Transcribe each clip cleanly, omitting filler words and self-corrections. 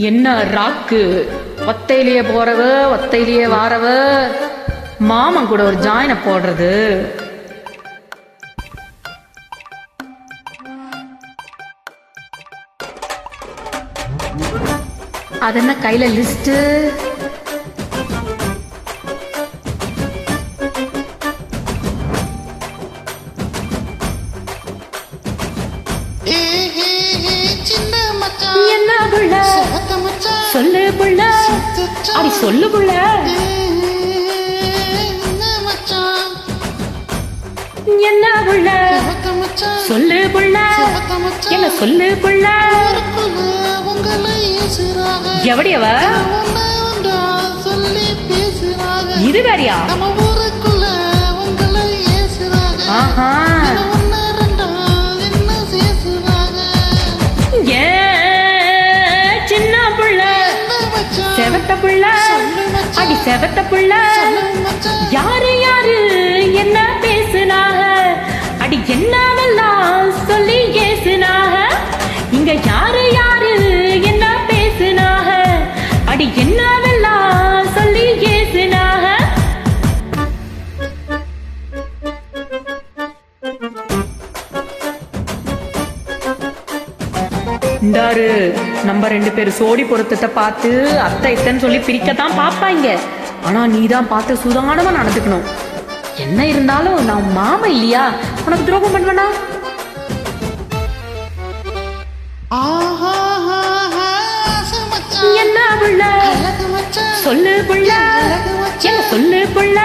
என்ன ராக்கு, ஒத்தையிலேயே போறவ ஒத்தையிலேயே வாரவ, மாமன் கூட ஒரு ஜாயினை போடுறது. அதென்ன கையில லிஸ்ட்? என்ன புள்ள சொல்லு புள்ள, அப்படி சொல்லு புள்ள. என்ன புள்ள சொல்லு புள்ள, என்ன சொல்லு புள்ள. எவடியவ இது வேறியா? ஆஹா, சின்ன புள்ள செவத்த புள்ள, அடி செவத்த புள்ள. யாரு யாரு என்ன பேசுனாக, அடி என்னவெல்லாம் சொல்லி ஏசுனாக. இங்க யாரு யாரு என்ன பேசுனாக, அடி என்னவெல்லாம் சொல்லி ஏசுனாக. இந்தாரு, நம்ம 2 பேர் சோடி பொருத்தத்தை பார்த்து அத்தை இத்தன்னு சொல்லி பிரிக்கத்தான் பாப்பாங்க. ஆனா நீதான் பார்த்து சுதானமா நடந்துக்கணும். என்ன இருந்தாலும் நான் மாமா இல்லையா, உனக்கு துரோகம் பண்ணுவேனா? என்ன புள்ள சொல்லு புள்ள, என்ன சொல்லு புள்ள.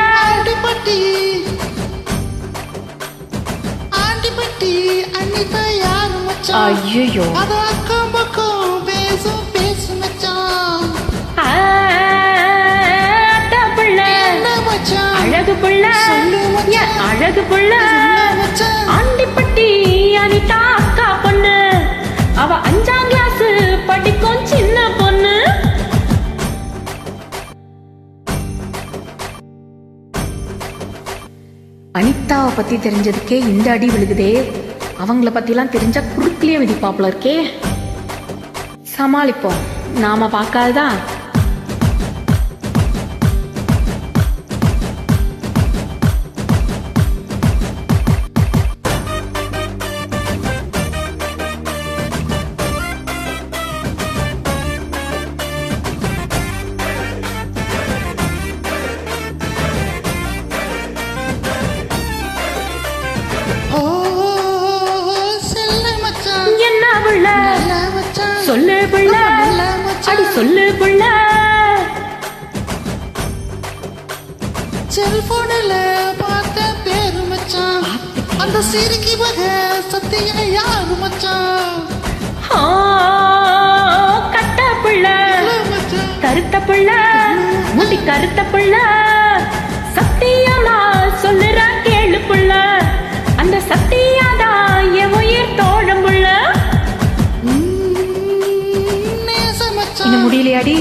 ஐயோ, அழகு புள்ள, அழகு புள்ள. ஆண்டிப்பட்டி அனிதா அக்கா பொண்ணு, அவ 5ஆம் கிளாஸ் படிக்கும் சின்ன பொண்ணு. அனிதாவை பத்தி தெரிஞ்சதுக்கே இந்த அடி விழுகுதே. அவங்கள பத்திலாம் தெரிஞ்சா குறுக்கிலேயே விதிப்பாப்புல இருக்கே. சமாளிப்போம், நாம பார்க்காதுதான். சொல்லு புள்ள, அடி சொல்லு புள்ள. செல்போனில் பார்த்த பேரு மச்சான், அந்த சிரிக்கி வகை சத்திய யாரு மச்சான். கட்ட புள்ள, கருத்த புள்ள, முடி கருத்த புள்ள. சத்தியமா சொல்லுற கேளு புள்ள, அந்த சத்தியாதான் என் உயிர் தோழம் புள்ள. இன்னும் முடியலையாடி,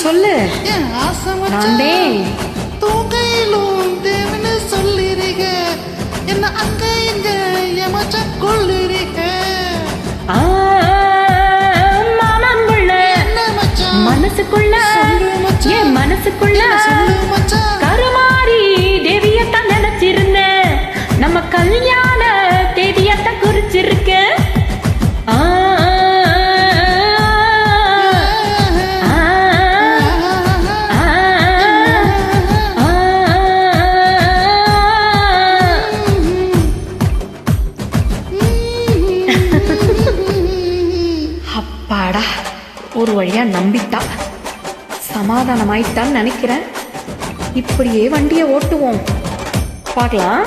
சொல்லு. நான்தே தூங்கையிலும் தேவனு சொல்லிருக, என்ன அங்க இங்க ஏமாற்ற கொள்ளுறீங்க. மாமன் புள்ள மனசுக்குள்ள, என் மனசுக்குள்ள கருமாரி தேவியத்தான் நினைச்சிருந்தேன். நம்ம கல்யாண தேதியத்தான் குறிச்சிருக்கேன். அப்பாடா, ஒரு வழியா நம்பிட்டா, சமாதானமாயிட்டான்னு நினைக்கிறேன். இப்படியே வண்டியை ஓட்டுவோம், பார்க்கலாம்.